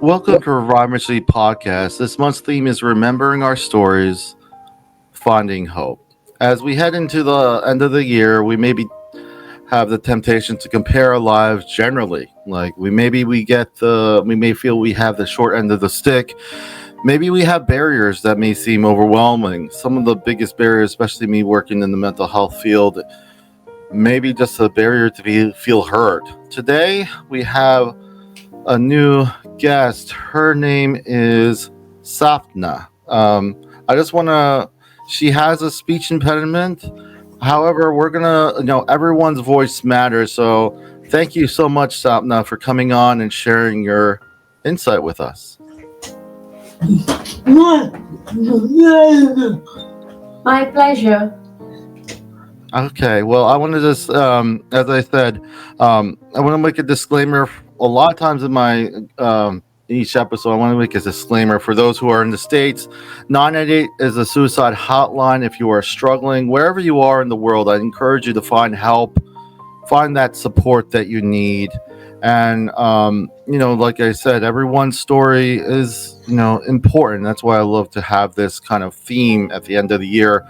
Welcome to Revive Ministries Podcast. This month's theme is remembering our stories, finding hope. As we head into the end of the year, we maybe have the temptation to compare our lives generally. Like we may feel we have the short end of the stick. Maybe we have barriers that may seem overwhelming. Some of the biggest barriers, especially me working in the mental health field, maybe just a barrier to feel heard. Today we have a new guest. Her name is Sapna. I just want to. She has a speech impediment. However, we're gonna, everyone's voice matters. So, thank you so much, Sapna, for coming on and sharing your insight with us. My pleasure. Okay. Well, I want to just, as I said, I want to make a disclaimer. A lot of times in my each episode, I want to make a disclaimer for those who are in the States. 988 is a suicide hotline. If you are struggling, wherever you are in the world, I encourage you to find help, find that support that you need. And, like I said, everyone's story is, important. That's why I love to have this kind of theme at the end of the year.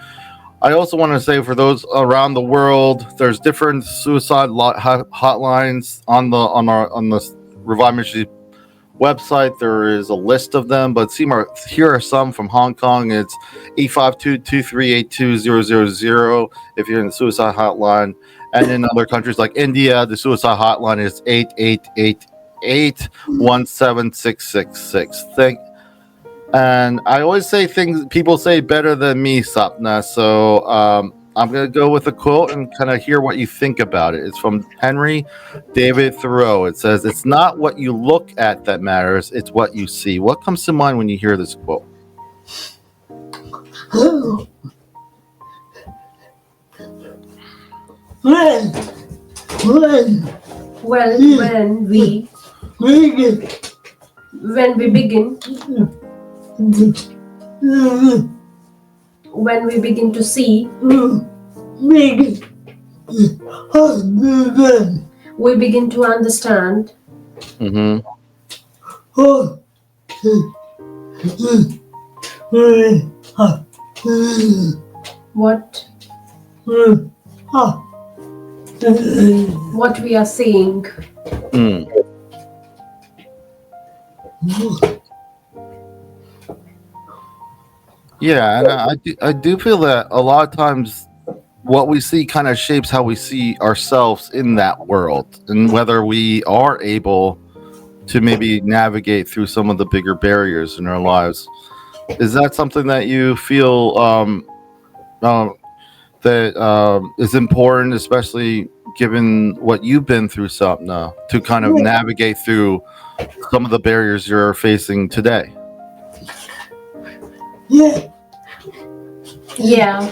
I also want to say for those around the world, there's different suicide hotlines on the Revive Ministries website. There is a list of them, but here are some from Hong Kong. It's 852-238-2000 if you're in the suicide hotline, and in other countries like India, the suicide hotline is 888-17666. And I always say things people say better than me, Sapna. So I'm going to go with a quote and kind of hear what you think about it. It's from Henry David Thoreau. It says, "It's not what you look at that matters, it's what you see." What comes to mind when you hear this quote? Well, when we begin to see, we begin to understand. Mm-hmm. What we are seeing. Yeah, and I do feel that a lot of times what we see kind of shapes how we see ourselves in that world, and whether we are able to maybe navigate through some of the bigger barriers in our lives. Is that something that you feel that is important, especially given what you've been through, Sapna, to kind of navigate through some of the barriers you're facing today? Yeah.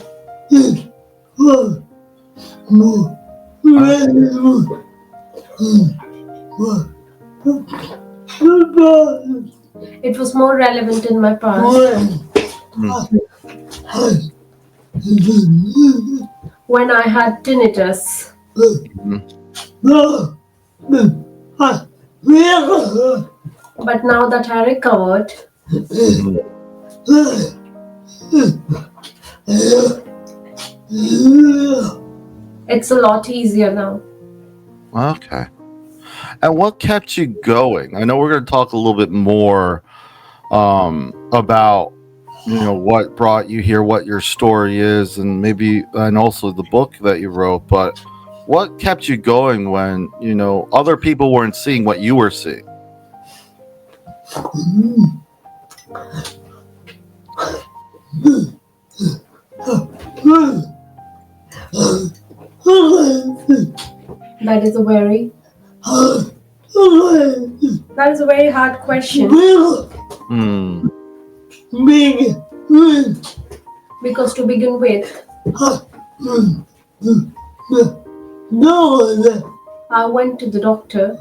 It was more relevant in my past. When I had tinnitus. But now that I recovered, it's a lot easier now. Okay. And what kept you going? I know we're going to talk a little bit more about what brought you here, what your story is, and also the book that you wrote. But what kept you going when other people weren't seeing what you were seeing? That is a very hard question. Because to begin with, I went to the doctor.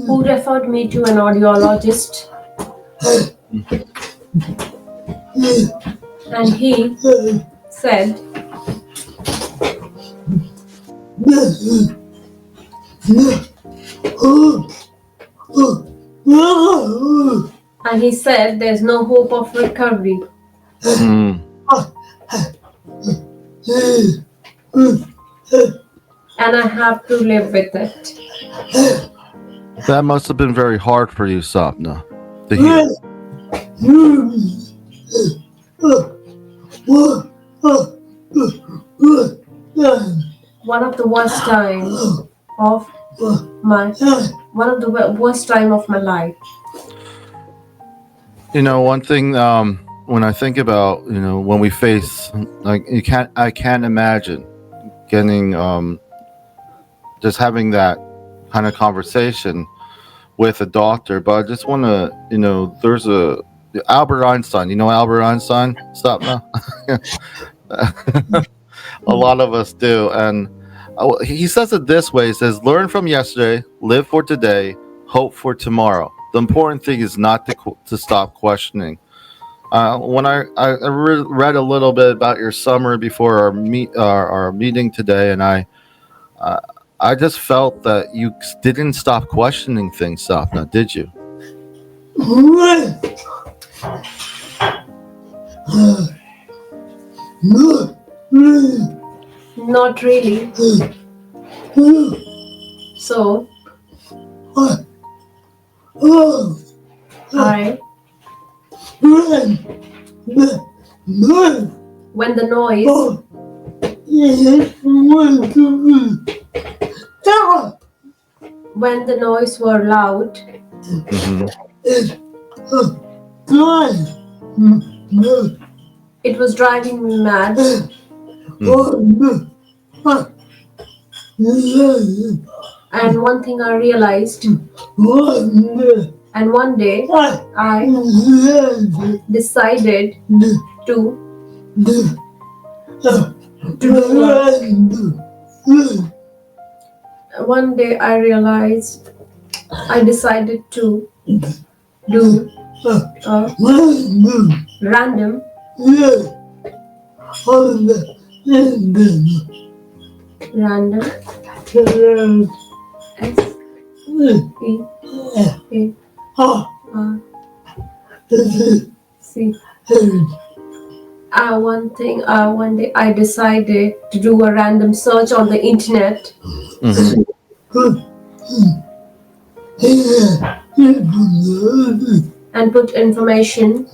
Who referred me to an audiologist. And he said And he said there's no hope of recovery. Mm. And I have to live with it. That must have been very hard for you, Sapna, to hear. One of the worst times of worst time of my life. You know, one thing when I think about, when we face, like, I can't imagine getting just having that kind of conversation with a doctor. But I just want to, there's Albert Einstein. You know Albert Einstein, Sapna? A lot of us do, and he says it this way. He says, "Learn from yesterday, live for today, hope for tomorrow. The important thing is not to stop questioning." When I read a little bit about your summer before our meeting today, and I just felt that you didn't stop questioning things, Sapna, did you? Not really. So I, when the noise were loud, it was driving me mad. And one thing I realized, and one day I decided to one day I realized I decided to do a random SEARC. One day I decided to do a random search on the internet. And put information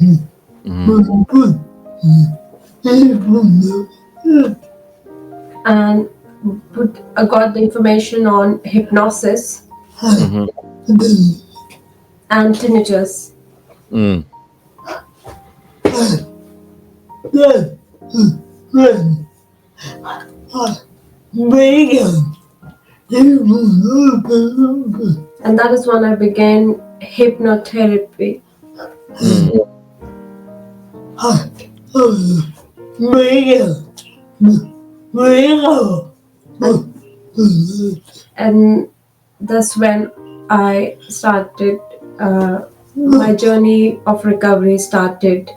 and I got the information on hypnosis and tinnitus. And that is when I began hypnotherapy. And that's when I started, my journey of recovery started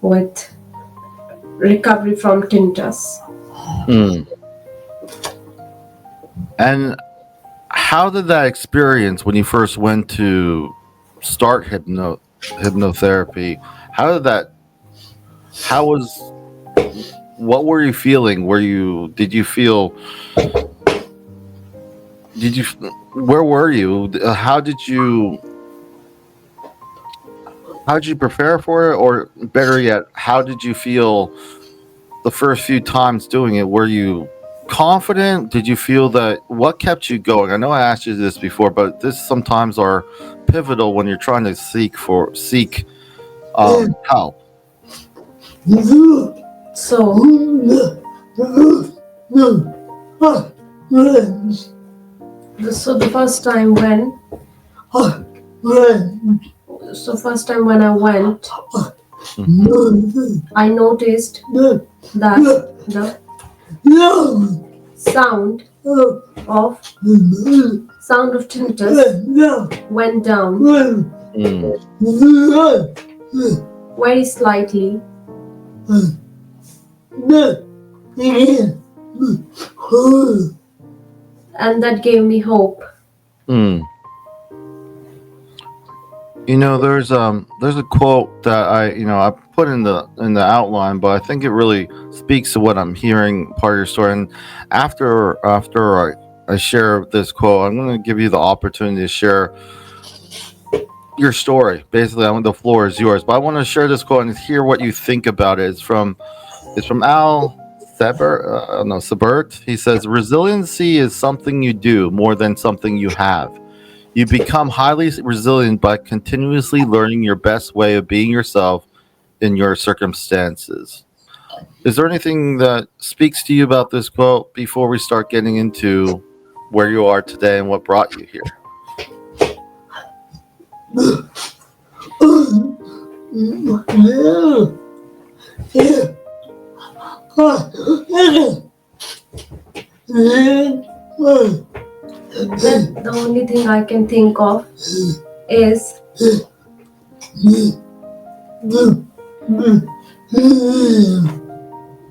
with recovery from tinnitus. And how did that experience when you first went to start hypnotherapy? What were you feeling? Where were you? How did you prepare for it? Or better yet, how did you feel the first few times doing it? Were you confident? Did you feel that? What kept you going? I know I asked you this before, but this sometimes are pivotal when you're trying to seek help. So the first time when I went, I noticed that the sound of tinnitus went down very slightly. and that gave me hope. Mm. There's a quote that I put in the outline, but I think it really speaks to what I'm hearing part of your story. And after I share this quote, I'm going to give you the opportunity to share your story. Basically, the floor is yours. But I want to share this quote and hear what you think about it. It's from Al Siebert. No, Siebert. He says, "Resiliency is something you do more than something you have. You become highly resilient by continuously learning your best way of being yourself in your circumstances." Is there anything that speaks to you about this quote before we start getting into where you are today and what brought you here? The only thing I can think of is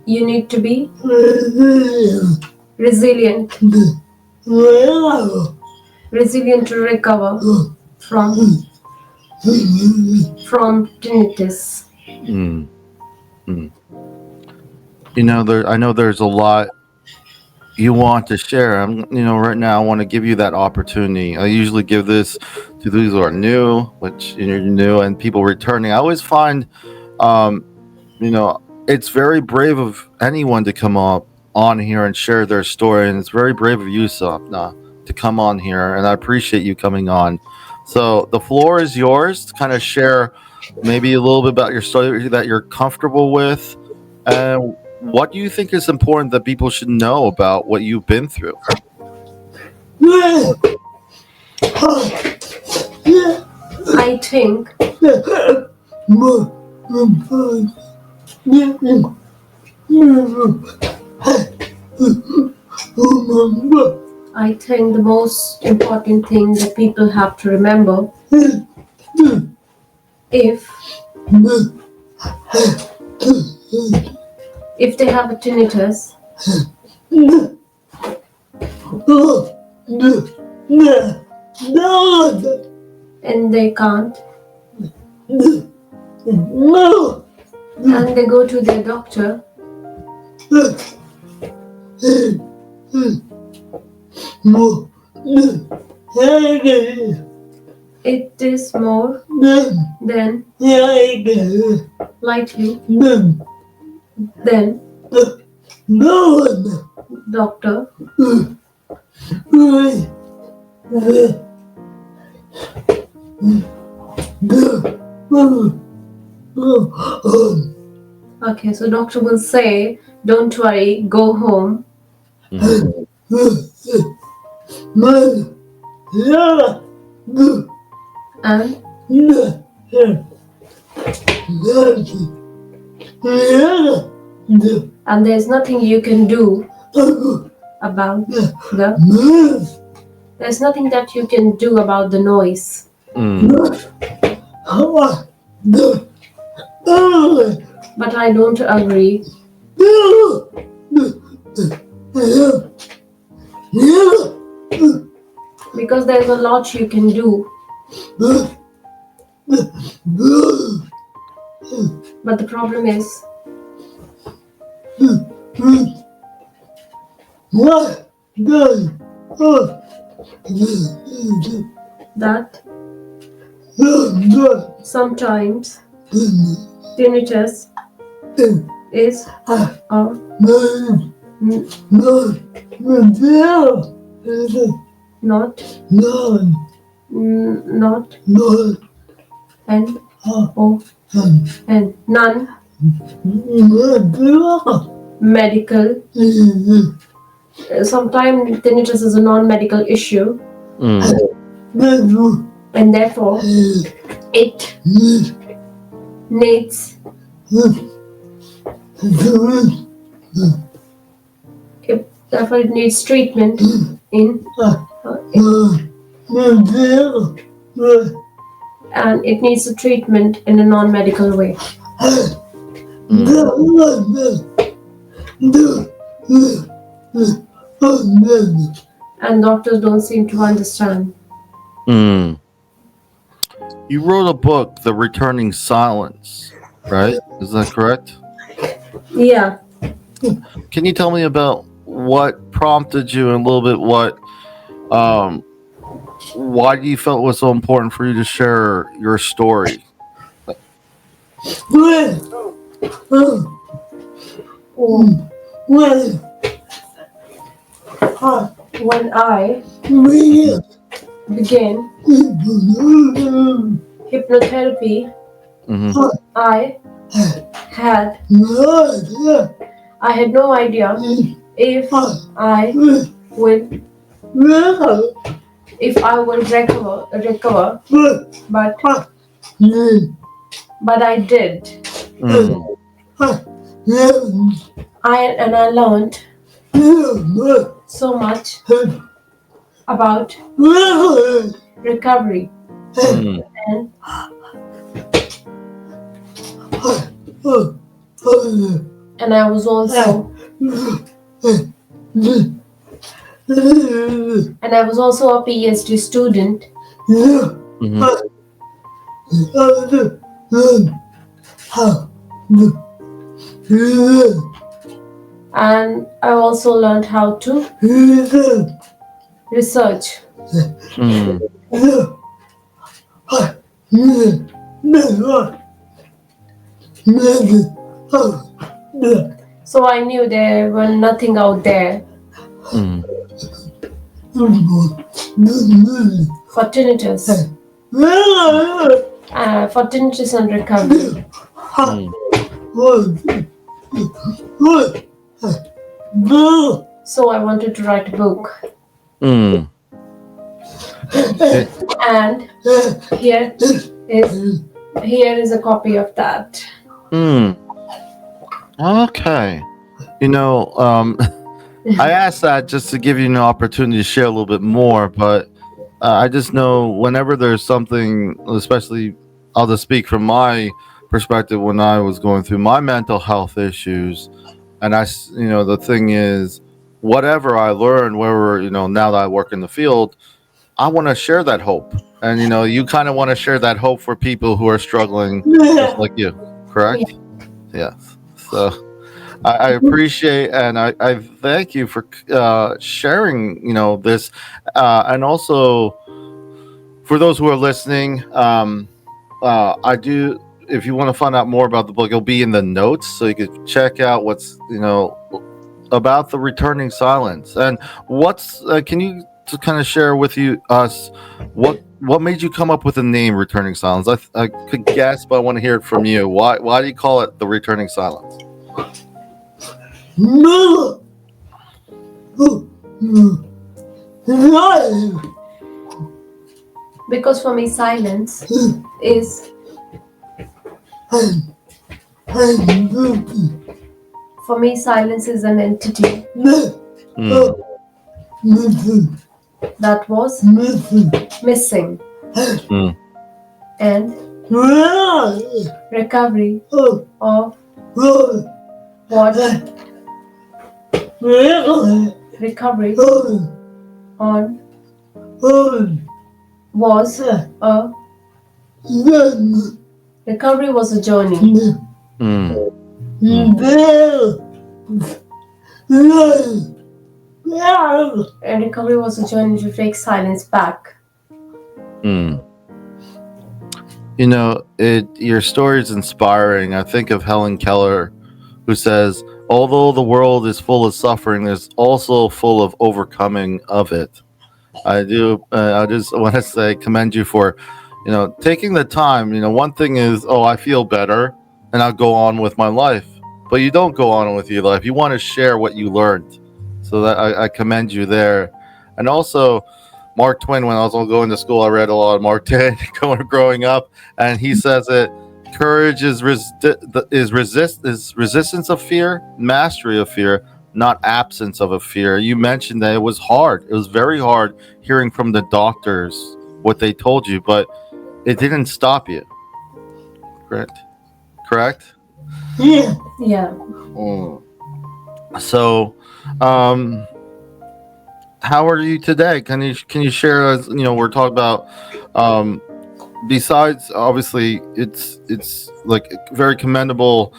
you need to be resilient to recover from tinnitus. Mm, mm. I know there's a lot you want to share. Right now I want to give you that opportunity. I usually give this to those who are new, which you're new, and people returning. I always find, um, it's very brave of anyone to come up on here and share their story, and it's very brave of you, Sapna, to come on here, and I appreciate you coming on. So the floor is yours to kind of share maybe a little bit about your story that you're comfortable with, and what do you think is important that people should know about what you've been through? I think the most important thing that people have to remember, if they have a tinnitus and they can't, and they go to their doctor, it is more than likely then doctor okay, so doctor will say, don't worry, go home. And there's nothing you can do about there's nothing that you can do about the noise. But I don't agree. Because there's a lot you can do. But the problem is that sometimes tinnitus is not non-medical. Sometimes tinnitus is a non-medical issue, and therefore it needs treatment and it needs a treatment in a non-medical way. and doctors don't seem to understand. Mm. You wrote a book, The Returning Silence, right? Is that correct? Yeah. Can you tell me about what prompted you and a little bit um, why do you felt it was so important for you to share your story? When I began hypnotherapy, Mm-hmm. I had I had no idea if I would recover, but I did. Mm. I learned so much about recovery, Mm. and and I was also a PhD student, Mm-hmm. and I also learned how to research. Mm. So I knew there was nothing out there Mm. for tinnitus, and recovery. So I wanted to write a book, Mm. and here is a copy of that. Mm. Okay. I asked that just to give you an opportunity to share a little bit more, but I just know whenever there's something, especially I'll just speak from my perspective when I was going through my mental health issues, and the thing is, whatever I learned, wherever, now that I work in the field, I want to share that hope. And, you kind of want to share that hope for people who are struggling just like you, correct? Yes. So I appreciate and I thank you for sharing, this. And also, for those who are listening, I do. If you want to find out more about the book, it'll be in the notes, so you can check out what's about the returning silence and what's. Can you just kind of share with us what made you come up with the name Returning Silence? I could guess, but I want to hear it from you. Why do you call it the Returning Silence? Because for me, silence is an entity that was missing, Mm. and recovery of what recovery on was a recovery was a journey. Mm. And recovery was a journey to take silence back. Mm. Your story is inspiring. I think of Helen Keller, who says, although the world is full of suffering, there's also full of overcoming of it. I do. I just want to say, commend you for, taking the time. One thing is, oh, I feel better, and I'll go on with my life. But you don't go on with your life. You want to share what you learned. So that I commend you there. And also, Mark Twain. When I was going to school, I read a lot of Mark Twain growing up, and he says that courage is resistance of fear, mastery of fear, not absence of a fear. You mentioned that it was hard. It was very hard hearing from the doctors what they told you, but it didn't stop you. Correct? Yeah. Mm. So, um, how are you today? Can you share? We're talking about. Um, Besides, obviously, it's like very commendable.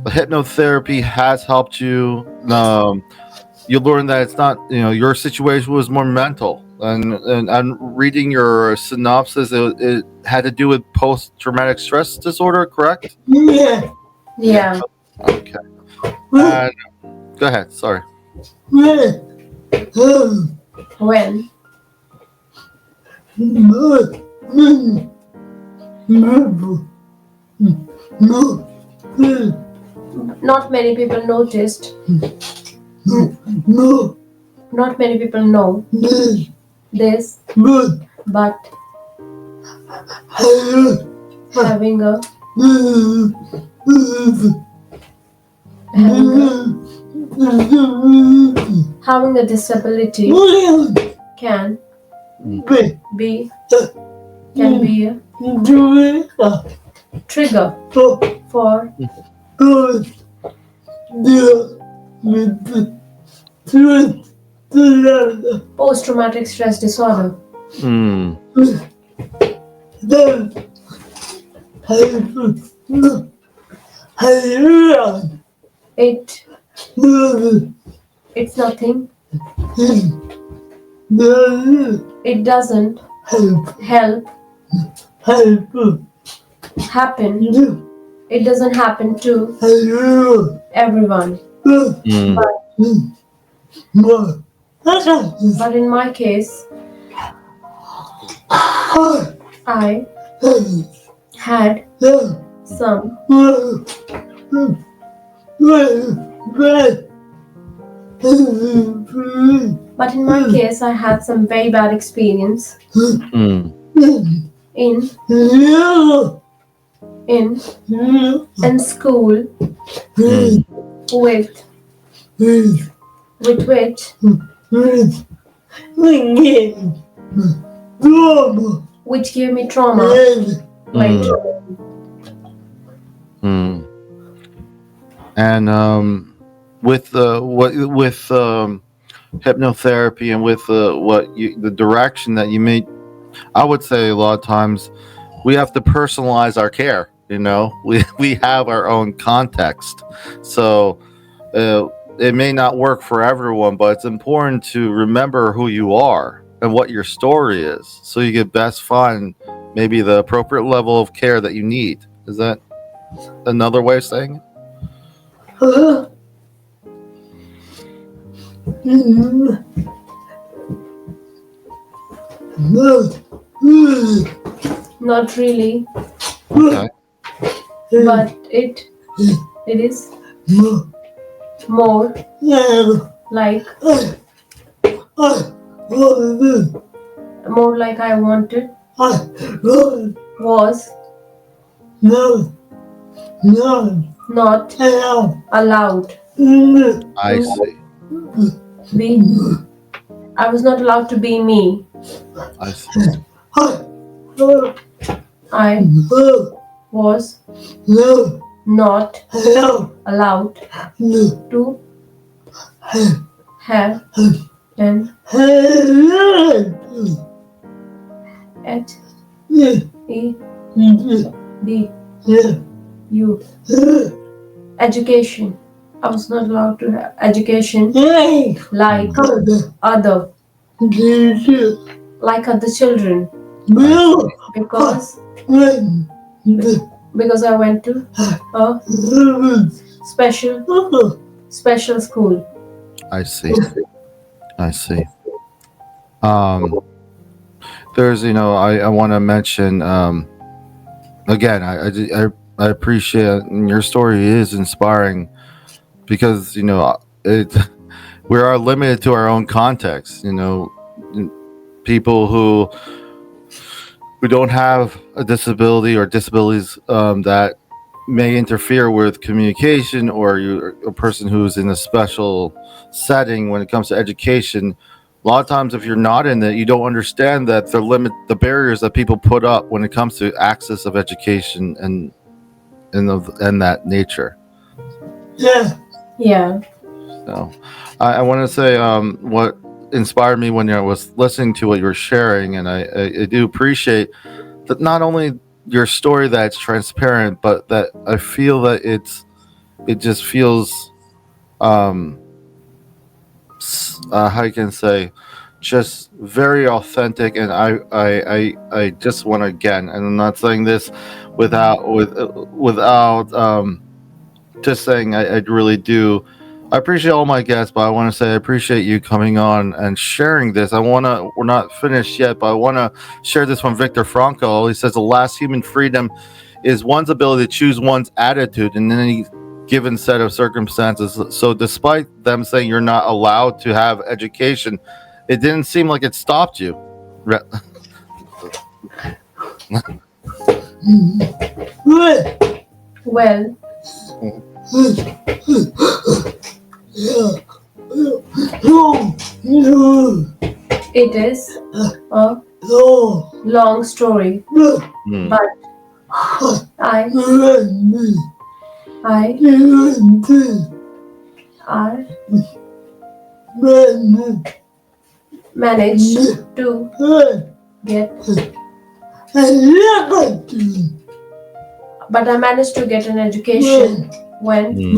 Hypnotherapy has helped you. You learn that it's not, your situation was more mental, and reading your synopsis, it had to do with post traumatic stress disorder, correct? Yeah. Yeah. Okay. And go ahead. Sorry. When? Not many people noticed. Not many people know this, but having a having having a disability can be a trigger for post-traumatic stress disorder. Mm. It's nothing. It doesn't help happen. It doesn't happen to everyone. Mm. But in my case, I had some But in my case, I had some very bad experience Mm. in school Mm. with which gave me trauma. Like Mm. And with hypnotherapy, and with the direction that you made, I would say a lot of times we have to personalize our care. We have our own context, so it may not work for everyone, but it's important to remember who you are and what your story is, so you can best find maybe the appropriate level of care that you need. Is that another way of saying it? not really, Okay. but it is more like I wanted was not allowed. I see. I was not allowed to be me. I see. I was not allowed to have an HEDU education. I was not allowed to have education like other children, because I went to a special school. I see. I see. There's, I want to mention, again, I appreciate, and your story is inspiring, because, we are limited to our own context. People who don't have a disability, or disabilities that may interfere with communication, or you're a person who's in a special setting when it comes to education. A lot of times, if you're not in it, you don't understand that the barriers that people put up when it comes to access of education and that nature. Yeah. So, I want to say, what inspired me when I was listening to what you were sharing, and I do appreciate that not only your story that's transparent, but that I feel that it just feels um how you can say, just very authentic. And I just want to, again, and I'm not saying this without just saying I really do. I appreciate all my guests, but I want to say I appreciate you coming on and sharing this. We're not finished yet, but I want to share this from Viktor Frankl. He says the last human freedom is one's ability to choose one's attitude in any given set of circumstances. So, despite them saying you're not allowed to have education, it didn't seem like it stopped you. Re- Well, it is a long story, Hmm. but I I managed to get, but I managed to get an education when Hmm.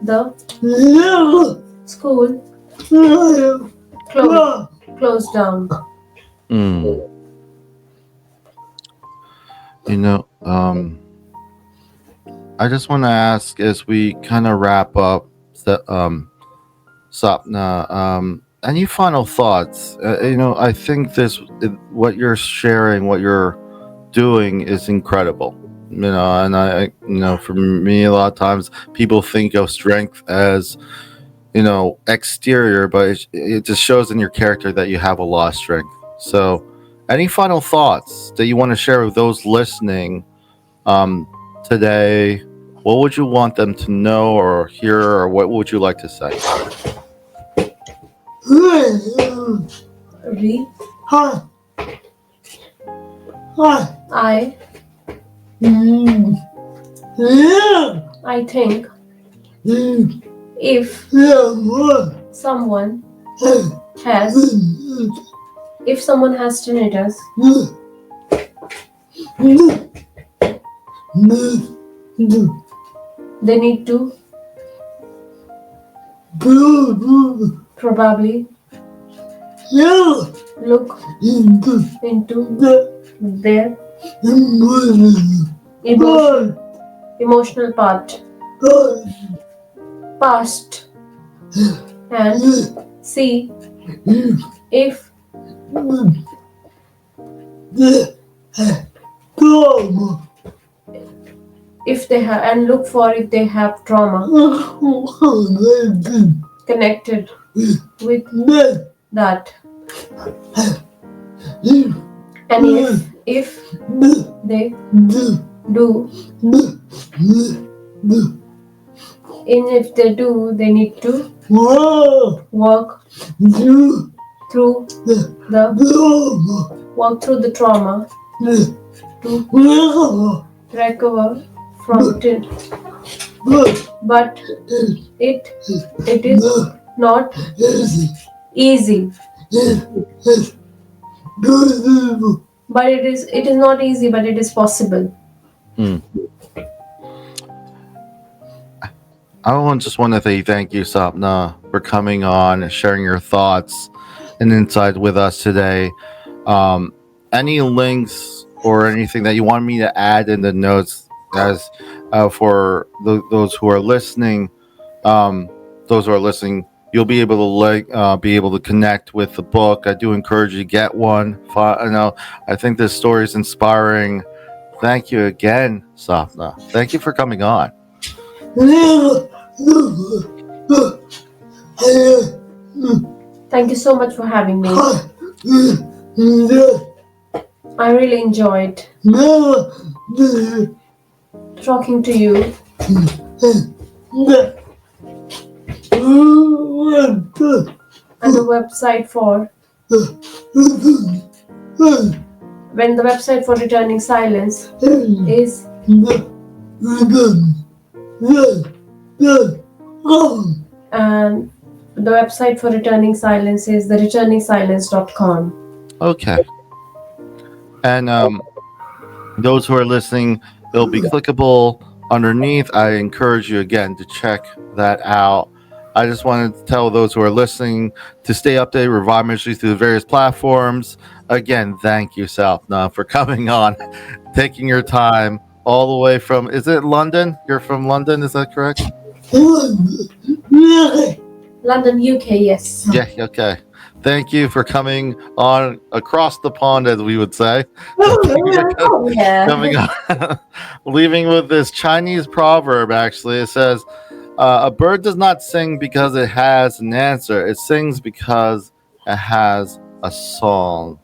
the school closed down. Hmm. You know, I just want to ask as we kind of wrap up, Sapna, any final thoughts? I think what you're sharing, what you're doing is incredible. And for me, a lot of times people think of strength as, exterior, but it just shows in your character that you have a lot of strength. So, any final thoughts that you want to share with those listening today? What would you want them to know or hear, or what would you like to say? Re- I think if someone has tinnitus, they need to probably look into their emotional past and see if they have, and look for if they have trauma connected with that, and if they do, and if they do, they need to work through the trauma to recover from it. But it is not easy. But it is not easy, but it is possible. Just want to say thank you, Sapna, for coming on and sharing your thoughts and insight with us today. Any links or anything that you want me to add in the notes as for those who are listening, you'll be able to connect with the book. I do encourage you to get one. I think this story is inspiring. Thank you again, Sapna. Thank you for coming on. Thank you so much for having me. I really enjoyed talking to you. And the website for Returning Silence is and the website for Returning Silence is thereturningsilence.com. Okay. And those who are listening, it'll be clickable underneath. I encourage you again to check that out. I just wanted to tell those who are listening to stay updated with Revive Ministries through the various platforms. Again, thank you, Sapna, for coming on, taking your time all the way from, is it London? You're from London, is that correct? London, UK, yes. Yeah, okay. Thank you for coming on across the pond, as we would say. Yeah. Coming on, leaving with this Chinese proverb, actually. It says, a bird does not sing because it has an answer. It sings because it has a song.